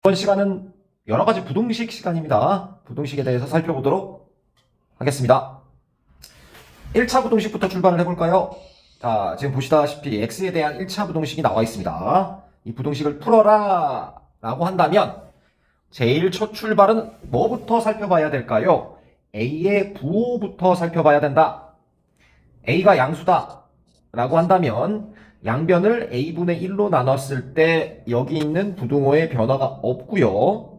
이번 시간은 여러 가지 부등식 시간입니다. 부등식에 대해서 살펴보도록 하겠습니다. 1차 부등식부터 출발을 해볼까요? 자, 지금 보시다시피 x에 대한 1차 부등식이 나와 있습니다. 이 부등식을 풀어라 라고 한다면 제일 첫 출발은 뭐부터 살펴봐야 될까요? a의 부호부터 살펴봐야 된다. a가 양수다 라고 한다면 양변을 a분의 1로 나눴을 때 여기 있는 부등호의 변화가 없고요.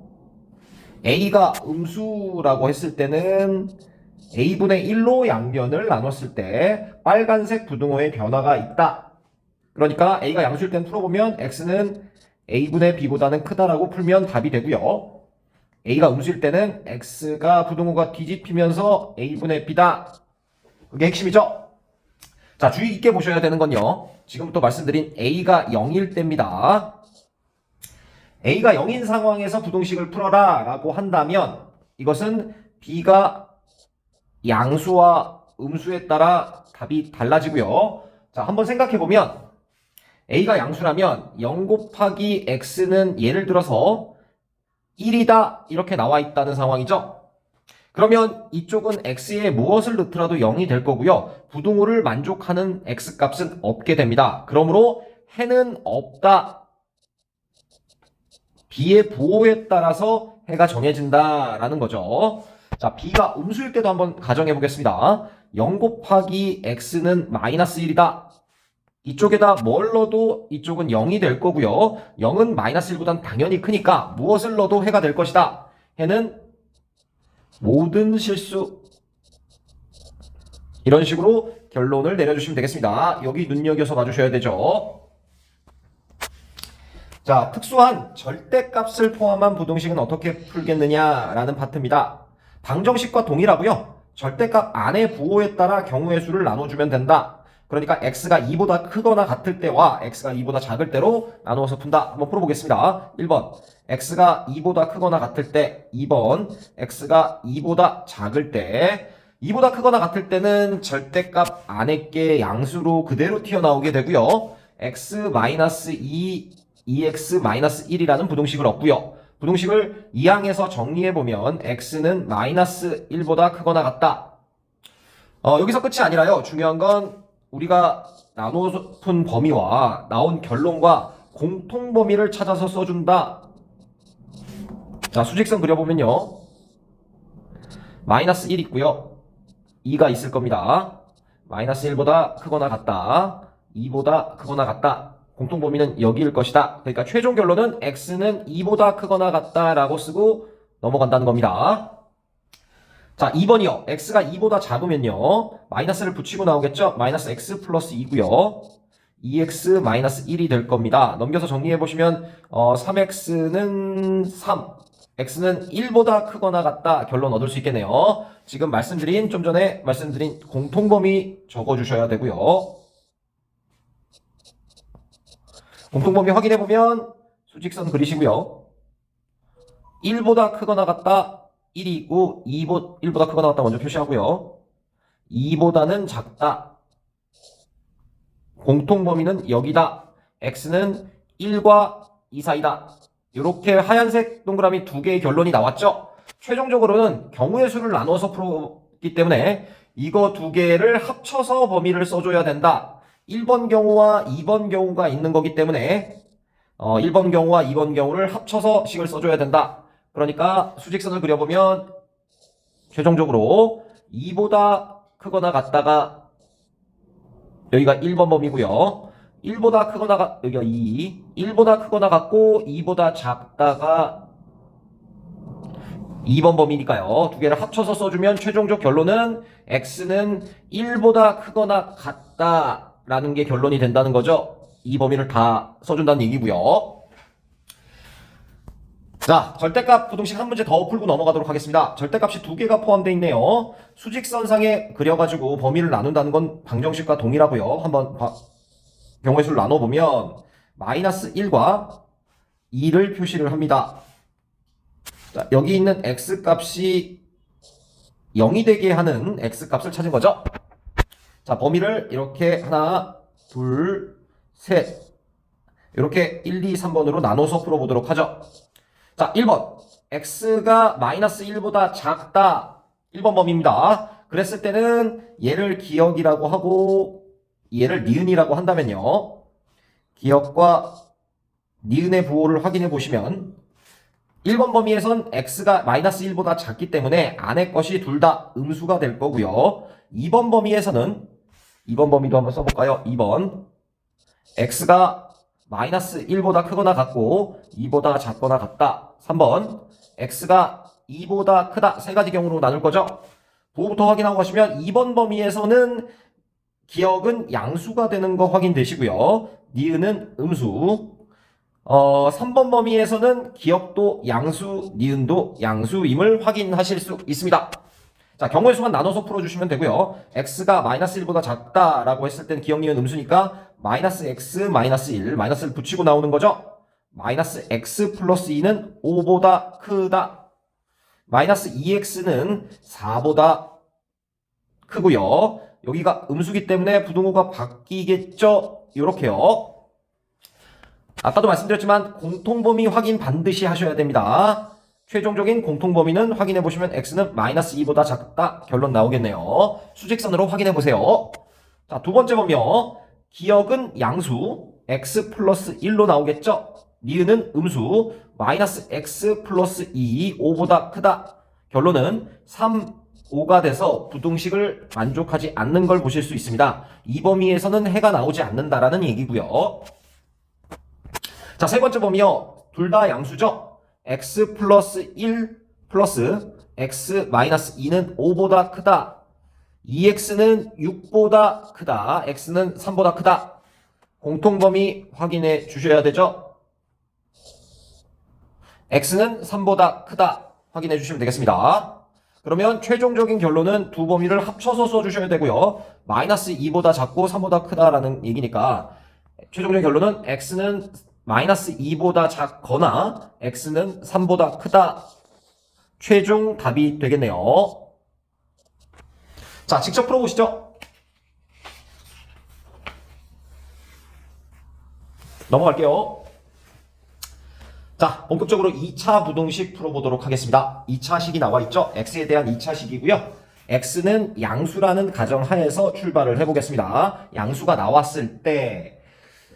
a가 음수라고 했을 때는 a분의 1로 양변을 나눴을 때 빨간색 부등호의 변화가 있다. 그러니까 a가 양수일 땐 풀어보면 x는 a분의 b보다는 크다라고 풀면 답이 되고요. a가 음수일 때는 x가 부등호가 뒤집히면서 a분의 b다. 그게 핵심이죠. 자, 주의 깊게 보셔야 되는 건요. 지금부터 말씀드린 a가 0일 때입니다. a가 0인 상황에서 부등식을 풀어라 라고 한다면 이것은 b가 양수와 음수에 따라 답이 달라지고요. 자, 한번 생각해보면 a가 양수라면 0 곱하기 x는 예를 들어서 1이다 이렇게 나와 있다는 상황이죠. 그러면 이쪽은 x에 무엇을 넣더라도 0이 될 거고요. 부등호를 만족하는 x값은 없게 됩니다. 그러므로 해는 없다. b의 부호에 따라서 해가 정해진다라는 거죠. 자, b가 음수일 때도 한번 가정해 보겠습니다. 0 곱하기 x는 마이너스 1이다. 이쪽에다 뭘 넣어도 이쪽은 0이 될 거고요. 0은 마이너스 1보단 당연히 크니까 무엇을 넣어도 해가 될 것이다. 해는 모든 실수. 이런 식으로 결론을 내려주시면 되겠습니다. 여기 눈여겨서 봐주셔야 되죠. 자, 특수한 절대값을 포함한 부등식은 어떻게 풀겠느냐라는 파트입니다. 방정식과 동일하고요. 절대값 안의 부호에 따라 경우의 수를 나눠주면 된다. 그러니까 x가 2보다 크거나 같을 때와 x가 2보다 작을 때로 나누어서 푼다. 한번 풀어보겠습니다. 1번 x가 2보다 크거나 같을 때, 2번 x가 2보다 작을 때. 2보다 크거나 같을 때는 절대값 안의 게 양수로 그대로 튀어나오게 되고요. x-2 2x-1이라는 부등식을 얻고요. 부등식을 2항에서 정리해보면 x는 마이너스 1보다 크거나 같다. 여기서 끝이 아니라요. 중요한 건 우리가 나눠서 푼 범위와 나온 결론과 공통 범위를 찾아서 써준다. 자, 수직선 그려보면요. 마이너스 1 있고요. 2가 있을 겁니다. 마이너스 1보다 크거나 같다. 2보다 크거나 같다. 공통 범위는 여기일 것이다. 그러니까 최종 결론은 x는 2보다 크거나 같다라고 쓰고 넘어간다는 겁니다. 자, 2번이요. x가 2보다 작으면요. 마이너스를 붙이고 나오겠죠? 마이너스 x 플러스 2고요. 2x 마이너스 1이 될 겁니다. 넘겨서 정리해보시면 3x는 3, x는 1보다 크거나 같다 결론 얻을 수 있겠네요. 지금 좀 전에 말씀드린 공통범위 적어주셔야 되고요. 공통범위 확인해보면 수직선 그리시고요. 1보다 크거나 같다 1이 있고 1보다 크거나 같다 먼저 표시하고요. 2보다는 작다. 공통범위는 여기다. x는 1과 2 사이다. 이렇게 하얀색 동그라미 두 개의 결론이 나왔죠. 최종적으로는 경우의 수를 나눠서 풀었기 때문에 이거 두 개를 합쳐서 범위를 써줘야 된다. 1번 경우와 2번 경우가 있는 거기 때문에 1번 경우와 2번 경우를 합쳐서 식을 써줘야 된다. 그러니까 수직선을 그려보면 최종적으로 2보다 크거나 같다가 여기가 1번 범위고요. 1보다 크거나 여기가 2, 1보다 크거나 같고 2보다 작다가 2번 범위니까요. 두 개를 합쳐서 써주면 최종적 결론은 x는 1보다 크거나 같다라는 게 결론이 된다는 거죠. 이 범위를 다 써준다는 얘기고요. 자, 절대값 부등식 한 문제 더 풀고 넘어가도록 하겠습니다. 절대값이 두 개가 포함되어 있네요. 수직선상에 그려가지고 범위를 나눈다는 건 방정식과 동일하고요. 한번 경우의 수를 나눠보면 마이너스 1과 2를 표시를 합니다. 자, 여기 있는 x값이 0이 되게 하는 x값을 찾은 거죠. 자, 범위를 이렇게 하나, 둘, 셋 이렇게 1, 2, 3번으로 나눠서 풀어보도록 하죠. 자, 1번. x가 마이너스 1보다 작다. 1번 범위입니다. 그랬을 때는 얘를 기억이라고 하고 얘를 니은이라고 한다면요. 기억과 니은의 부호를 확인해 보시면 1번 범위에선 x가 마이너스 1보다 작기 때문에 안의 것이 둘 다 음수가 될 거고요. 2번 범위에서는 2번 범위도 한번 써볼까요? 2번 x가 마이너스 1보다 크거나 같고 2보다 작거나 같다. 3번 x가 2보다 크다. 세 가지 경우로 나눌 거죠. 부호부터 확인하고 가시면 2번 범위에서는 기억은 양수가 되는 거 확인되시고요. 니은은 음수. 3번 범위에서는 기억도 양수, 니은도 양수임을 확인하실 수 있습니다. 자, 경우의 수만 나눠서 풀어주시면 되고요. x가 마이너스 1보다 작다라고 했을 땐 기억, 니은, 음수니까 마이너스 x, 마이너스 1, 마이너스를 붙이고 나오는 거죠. 마이너스 x 플러스 2는 5보다 크다. 마이너스 2x는 4보다 크고요. 여기가 음수기 때문에 부등호가 바뀌겠죠. 이렇게요. 아까도 말씀드렸지만 공통범위 확인 반드시 하셔야 됩니다. 최종적인 공통범위는 확인해 보시면 x는 마이너스 2보다 작다. 결론 나오겠네요. 수직선으로 확인해 보세요. 자, 두 번째 범위요. 기억은 양수 x 플러스 1로 나오겠죠. 니은은 음수 마이너스 x 플러스 2 5보다 크다. 결론은 3, 5가 돼서 부등식을 만족하지 않는 걸 보실 수 있습니다. 이 범위에서는 해가 나오지 않는다라는 얘기고요. 자, 세 번째 범위요. 둘 다 양수죠. x 플러스 1 플러스 x 마이너스 2는 5보다 크다. 2x는 6보다 크다. x는 3보다 크다. 공통범위 확인해 주셔야 되죠. x는 3보다 크다. 확인해 주시면 되겠습니다. 그러면 최종적인 결론은 두 범위를 합쳐서 써주셔야 되고요. 마이너스 2보다 작고 3보다 크다라는 얘기니까 최종적인 결론은 x는 마이너스 2보다 작거나 x는 3보다 크다. 최종 답이 되겠네요. 자, 직접 풀어보시죠. 넘어갈게요. 자, 본격적으로 2차 부등식 풀어보도록 하겠습니다. 2차식이 나와 있죠? x에 대한 2차식이고요. x는 양수라는 가정하에서 출발을 해보겠습니다. 양수가 나왔을 때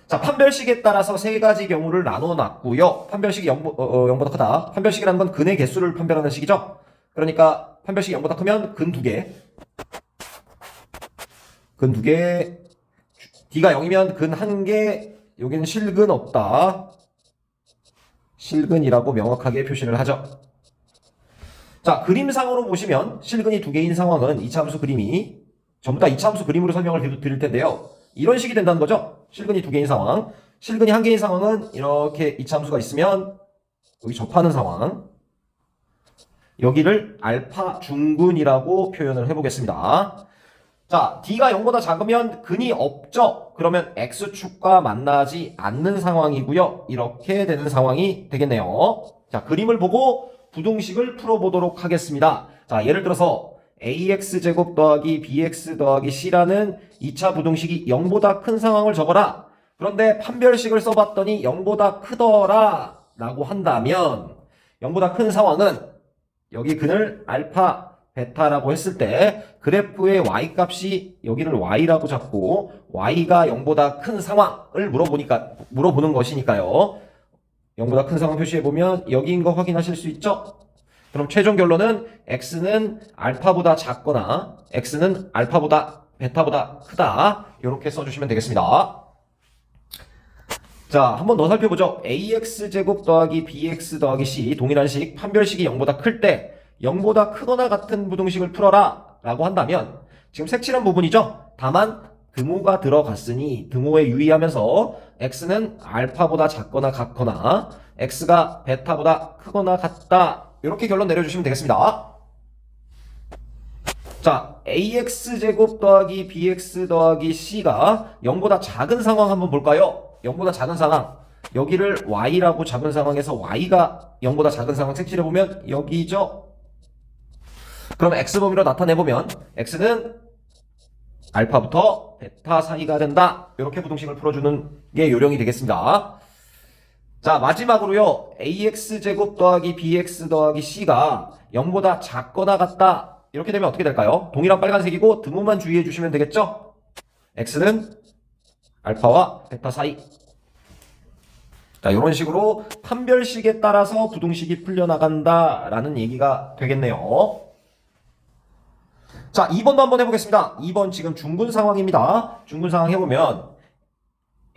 자, 판별식에 따라서 세 가지 경우를 나눠놨고요. 판별식이 0보다 크다. 판별식이라는 건 근의 개수를 판별하는 식이죠. 그러니까 판별식이 0보다 크면 근 2개. 근 2개. d가 0이면 근 1개. 여기는 실근 없다. 실근이라고 명확하게 표시를 하죠. 자, 그림상으로 보시면 실근이 2개인 상황은 이차함수 그림이 전부 다 이차함수 그림으로 설명을 드릴 텐데요. 이런 식이 된다는 거죠. 실근이 2개인 상황. 실근이 1개인 상황은 이렇게 이차함수가 있으면 여기 접하는 상황. 여기를 알파 중근이라고 표현을 해보겠습니다. 자, d가 0보다 작으면 근이 없죠. 그러면 x축과 만나지 않는 상황이고요. 이렇게 되는 상황이 되겠네요. 자, 그림을 보고 부등식을 풀어보도록 하겠습니다. 자, 예를 들어서 ax제곱 더하기 bx 더하기 c라는 2차 부등식이 0보다 큰 상황을 적어라. 그런데 판별식을 써봤더니 0보다 크더라 라고 한다면 0보다 큰 상황은 여기 근을 알파 베타라고 했을 때 그래프의 y값이 여기를 y라고 잡고 y가 0보다 큰 상황을 물어보는 것이니까요. 0보다 큰 상황 표시해보면 여기인 거 확인하실 수 있죠? 그럼 최종 결론은 x는 알파보다 작거나 x는 알파보다 베타보다 크다. 이렇게 써주시면 되겠습니다. 자, 한 번 더 살펴보죠. ax제곱 더하기 bx 더하기 c 동일한 식 판별식이 0보다 클 때 0보다 크거나 같은 부등식을 풀어라 라고 한다면 지금 색칠한 부분이죠. 다만 등호가 들어갔으니 등호에 유의하면서 x는 알파보다 작거나 같거나 x가 베타보다 크거나 같다. 이렇게 결론 내려주시면 되겠습니다. 자, ax제곱 더하기 bx 더하기 c가 0보다 작은 상황 한번 볼까요? 0보다 작은 상황. 여기를 y라고 잡은 상황에서 y가 0보다 작은 상황 색칠해보면 여기죠. 그럼 x범위로 나타내보면 x는 알파부터 베타 사이가 된다. 이렇게 부등식을 풀어주는 게 요령이 되겠습니다. 자, 마지막으로요. ax제곱 더하기 bx 더하기 c가 0보다 작거나 같다. 이렇게 되면 어떻게 될까요? 동일한 빨간색이고 등호만 주의해 주시면 되겠죠? x는 알파와 베타 사이. 자, 이런 식으로 판별식에 따라서 부등식이 풀려나간다라는 얘기가 되겠네요. 자, 2번도 한번 해보겠습니다. 2번 지금 중분 상황입니다. 중분 상황 해보면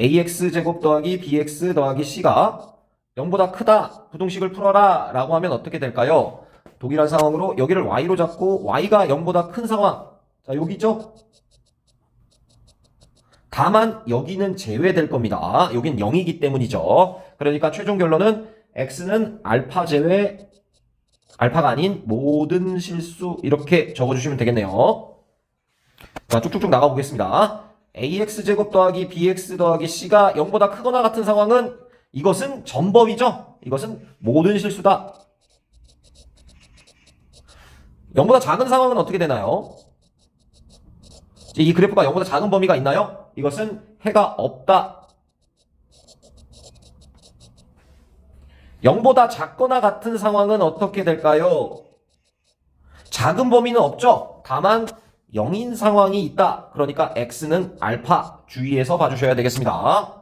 ax제곱 더하기 bx 더하기 c가 0보다 크다. 부등식을 풀어라 라고 하면 어떻게 될까요? 동일한 상황으로 여기를 y로 잡고 y가 0보다 큰 상황. 자, 여기죠? 다만 여기는 제외될 겁니다. 여긴 0이기 때문이죠. 그러니까 최종 결론은 x는 알파 제외, 알파가 아닌 모든 실수 이렇게 적어주시면 되겠네요. 자, 쭉쭉쭉 나가보겠습니다. ax제곱 더하기 bx 더하기 c가 0보다 크거나 같은 상황은 이것은 전법이죠. 이것은 모든 실수다. 0보다 작은 상황은 어떻게 되나요? 이 그래프가 0보다 작은 범위가 있나요? 이것은 해가 없다. 0보다 작거나 같은 상황은 어떻게 될까요? 작은 범위는 없죠. 다만 0인 상황이 있다. 그러니까 x는 알파 주의해서 봐주셔야 되겠습니다.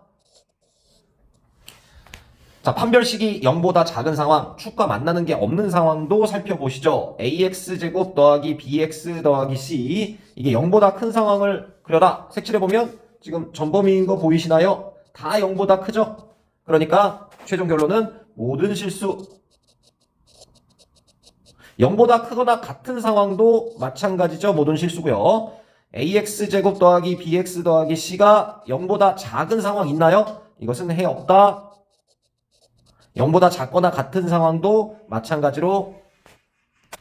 자, 판별식이 0보다 작은 상황, 축과 만나는 게 없는 상황도 살펴보시죠. ax제곱 더하기 bx 더하기 c 이게 0보다 큰 상황을 그려라. 색칠해보면 지금 전범위인 거 보이시나요? 다 0보다 크죠? 그러니까 최종 결론은 모든 실수. 0보다 크거나 같은 상황도 마찬가지죠. 모든 실수고요. ax제곱 더하기 bx 더하기 c가 0보다 작은 상황 있나요? 이것은 해 없다. 0보다 작거나 같은 상황도 마찬가지로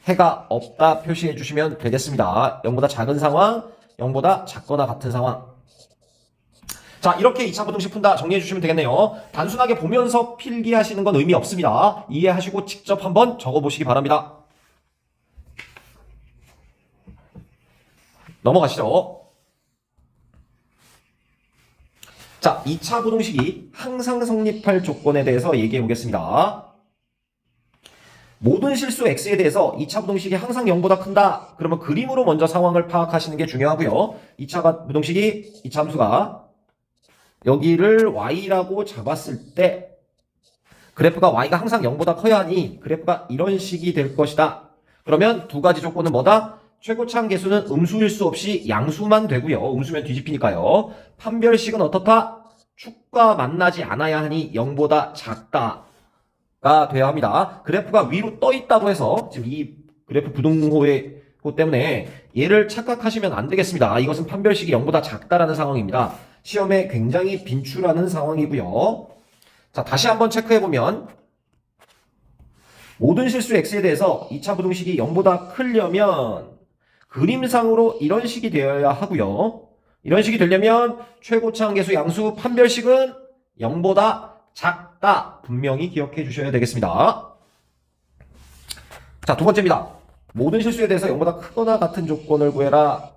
해가 없다 표시해 주시면 되겠습니다. 0보다 작은 상황, 0보다 작거나 같은 상황. 자, 이렇게 2차 부등식 푼다 정리해 주시면 되겠네요. 단순하게 보면서 필기하시는 건 의미 없습니다. 이해하시고 직접 한번 적어보시기 바랍니다. 넘어가시죠. 자, 2차 부등식이 항상 성립할 조건에 대해서 얘기해 보겠습니다. 모든 실수 x에 대해서 2차 부등식이 항상 0보다 큰다. 그러면 그림으로 먼저 상황을 파악하시는 게 중요하고요. 2차 부등식이, 2차 함수가 여기를 y라고 잡았을 때 그래프가 y가 항상 0보다 커야 하니 그래프가 이런 식이 될 것이다. 그러면 두 가지 조건은 뭐다? 최고차항 계수는 음수일 수 없이 양수만 되고요. 음수면 뒤집히니까요. 판별식은 어떻다? 축과 만나지 않아야 하니 0보다 작다가 돼야 합니다. 그래프가 위로 떠 있다고 해서 지금 이 그래프 부등호의 호 때문에 얘를 착각하시면 안 되겠습니다. 이것은 판별식이 0보다 작다라는 상황입니다. 시험에 굉장히 빈출하는 상황이고요. 자, 다시 한번 체크해보면 모든 실수 x에 대해서 2차 부등식이 0보다 크려면 그림상으로 이런 식이 되어야 하고요. 이런 식이 되려면 최고차항 계수 양수 판별식은 0보다 작다. 분명히 기억해 주셔야 되겠습니다. 자, 두 번째입니다. 모든 실수에 대해서 0보다 크거나 같은 조건을 구해라.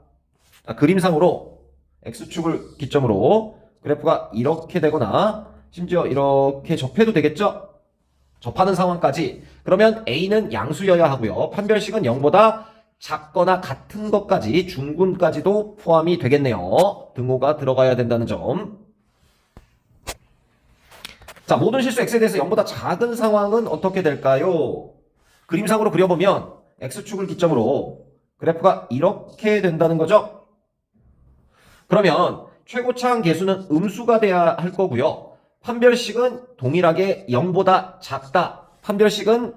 자, 그림상으로 x축을 기점으로 그래프가 이렇게 되거나 심지어 이렇게 접해도 되겠죠? 접하는 상황까지. 그러면 a는 양수여야 하고요. 판별식은 0보다 작거나 같은 것까지 중군까지도 포함이 되겠네요. 등호가 들어가야 된다는 점. 자, 모든 실수 x에 대해서 0보다 작은 상황은 어떻게 될까요? 그림상으로 그려보면 x축을 기점으로 그래프가 이렇게 된다는 거죠. 그러면 최고차항 계수는 음수가 돼야 할 거고요. 판별식은 동일하게 0보다 작다. 판별식은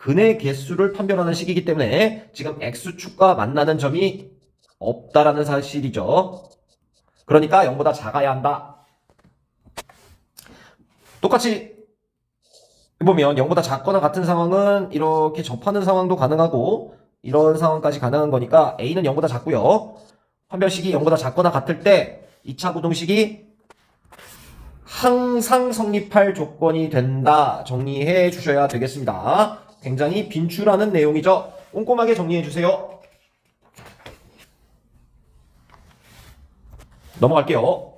근의 개수를 판별하는 식이기 때문에 지금 x축과 만나는 점이 없다라는 사실이죠. 그러니까 0보다 작아야 한다. 똑같이 보면 0보다 작거나 같은 상황은 이렇게 접하는 상황도 가능하고 이런 상황까지 가능한 거니까 a는 0보다 작고요. 판별식이 0보다 작거나 같을 때 2차 부등식이 항상 성립할 조건이 된다. 정리해 주셔야 되겠습니다. 굉장히 빈출하는 내용이죠. 꼼꼼하게 정리해 주세요. 넘어갈게요.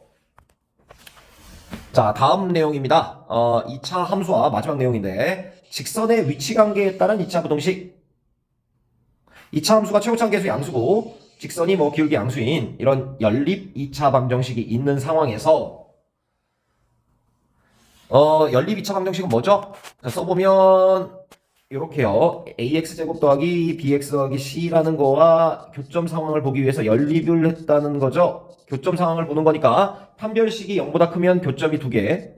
자, 다음 내용입니다. 2차 함수와 마지막 내용인데, 직선의 위치 관계에 따른 2차 부동식. 2차 함수가 최고차계수 양수고, 직선이 뭐 기울기 양수인 이런 연립 2차 방정식이 있는 상황에서, 연립 2차 방정식은 뭐죠? 자, 써보면, 요렇게요. ax제곱 더하기 bx 더하기 c라는 거와 교점 상황을 보기 위해서 연립을 했다는 거죠. 교점 상황을 보는 거니까 판별식이 0보다 크면 교점이 2개,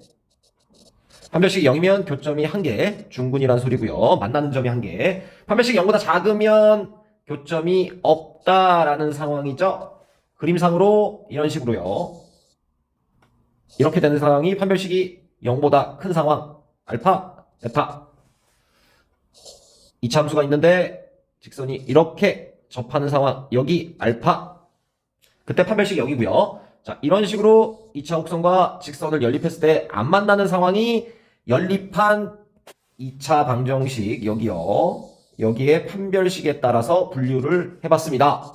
판별식이 0이면 교점이 1개, 중근이란 소리고요. 만나는 점이 1개. 판별식이 0보다 작으면 교점이 없다라는 상황이죠. 그림상으로 이런 식으로요. 이렇게 되는 상황이 판별식이 0보다 큰 상황. 알파, 베타. 2차 함수가 있는데 직선이 이렇게 접하는 상황. 여기 알파. 그때 판별식이 0이고요. 자, 이런 식으로 2차 곡선과 직선을 연립했을 때 안 만나는 상황이 연립한 2차 방정식 여기요. 여기에 판별식에 따라서 분류를 해봤습니다.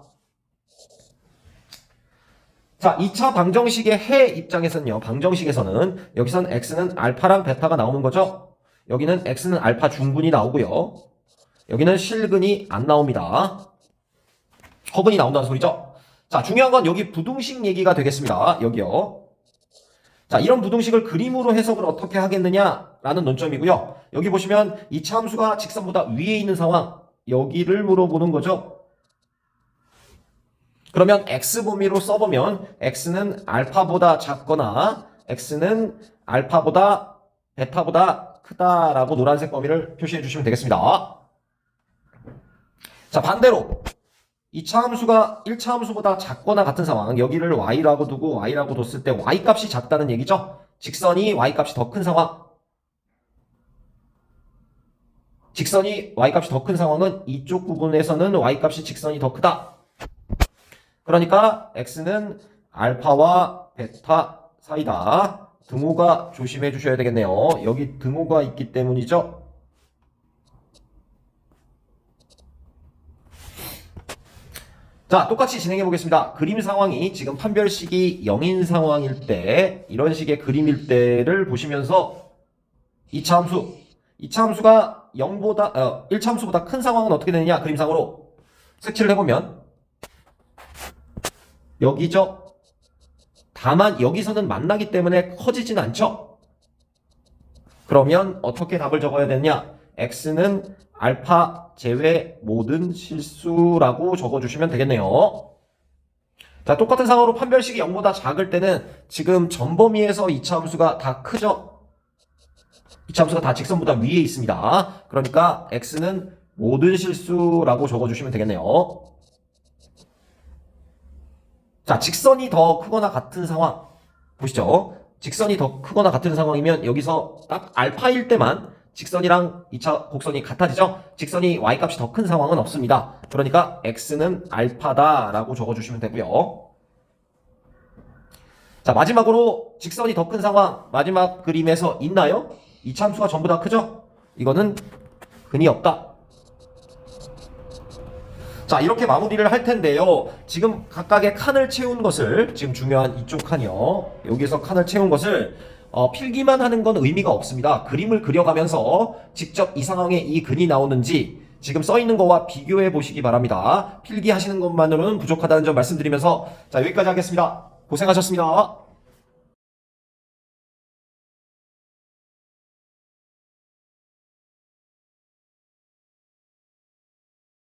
자, 2차 방정식의 해 입장에서는요. 방정식에서는 여기선 x는 알파랑 베타가 나오는 거죠. 여기는 x는 알파 중근이 나오고요. 여기는 실근이 안 나옵니다. 허근이 나온다는 소리죠. 자, 중요한 건 여기 부등식 얘기가 되겠습니다. 여기요. 자, 이런 부등식을 그림으로 해석을 어떻게 하겠느냐라는 논점이고요. 여기 보시면 2차 함수가 직선보다 위에 있는 상황, 여기를 물어보는 거죠. 그러면 x 범위로 써보면 x는 알파보다 작거나 x는 알파보다 베타보다 크다라고 노란색 범위를 표시해 주시면 되겠습니다. 자, 반대로 2차 함수가 1차 함수보다 작거나 같은 상황, 여기를 y라고 두고 y라고 뒀을 때 y 값이 작다는 얘기죠. 직선이 y 값이 더 큰 상황. 직선이 y 값이 더 큰 상황은 이쪽 부분에서는 y 값이 직선이 더 크다. 그러니까 x는 알파와 베타 사이다. 등호가 조심해 주셔야 되겠네요. 여기 등호가 있기 때문이죠. 자, 똑같이 진행해 보겠습니다. 그림 상황이 지금 판별식이 0인 상황일 때, 이런 식의 그림일 때를 보시면서 2차 함수가 1차 함수보다 큰 상황은 어떻게 되느냐? 그림상으로 색칠을 해보면 여기죠. 다만 여기서는 만나기 때문에 커지진 않죠. 그러면 어떻게 답을 적어야 되느냐? x는 알파 제외 모든 실수라고 적어주시면 되겠네요. 자, 똑같은 상황으로 판별식이 0보다 작을 때는 지금 전범위에서 2차 함수가 다 크죠? 2차 함수가 다 직선보다 위에 있습니다. 그러니까 x는 모든 실수라고 적어주시면 되겠네요. 자, 직선이 더 크거나 같은 상황 보시죠. 직선이 더 크거나 같은 상황이면 여기서 딱 알파일 때만 직선이랑 2차 곡선이 같아지죠? 직선이 y값이 더 큰 상황은 없습니다. 그러니까 x는 알파다라고 적어주시면 되고요. 자, 마지막으로 직선이 더 큰 상황 마지막 그림에서 있나요? 2차 함수가 전부 다 크죠? 이거는 근이 없다. 자, 이렇게 마무리를 할 텐데요. 지금 각각의 칸을 채운 것을, 지금 중요한 이쪽 칸이요. 여기서 칸을 채운 것을 필기만 하는 건 의미가 없습니다. 그림을 그려가면서 직접 이 상황에 이 근이 나오는지 지금 써있는 거와 비교해 보시기 바랍니다. 필기하시는 것만으로는 부족하다는 점 말씀드리면서 자, 여기까지 하겠습니다. 고생하셨습니다.